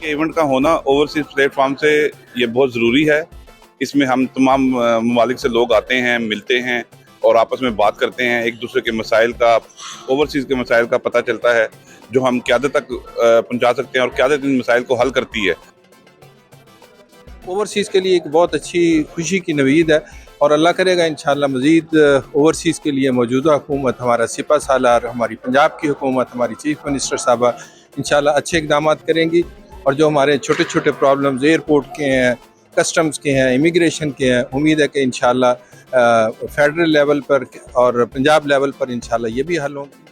Event का होना overseas platform से ये बहुत ज़रूरी है। इसमें हम तमाम ममालिक से लोग आते हैं, मिलते हैं और आपस में बात करते हैं। एक दूसरे के मसाइल का, ओवरसीज़ के मसाइल का पता चलता है जो हम क़यादत तक पहुंचा सकते हैं और क़यादत इन मसाइल को हल करती है। ओवरसीज़ के लिए एक बहुत अच्छी खुशी की नवीद है और अल्लाह करेगा इंशाअल्लाह मज़ीद ओवरसीज़ के लिए मौजूदा हुकूमत, हमारा सिपा सालार, हमारी पंजाब की हुकूमत, हमारी चीफ मिनिस्टर साहबा इंशाअल्लाह अच्छे इक़दाम करेंगी और जो हमारे छोटे छोटे प्रॉब्लम्स एयरपोर्ट के हैं, कस्टम्स के हैं, इमिग्रेशन के हैं, उम्मीद है कि इंशाअल्लाह फेडरल लेवल पर और पंजाब लेवल पर इंशाअल्लाह ये भी हल होंगे।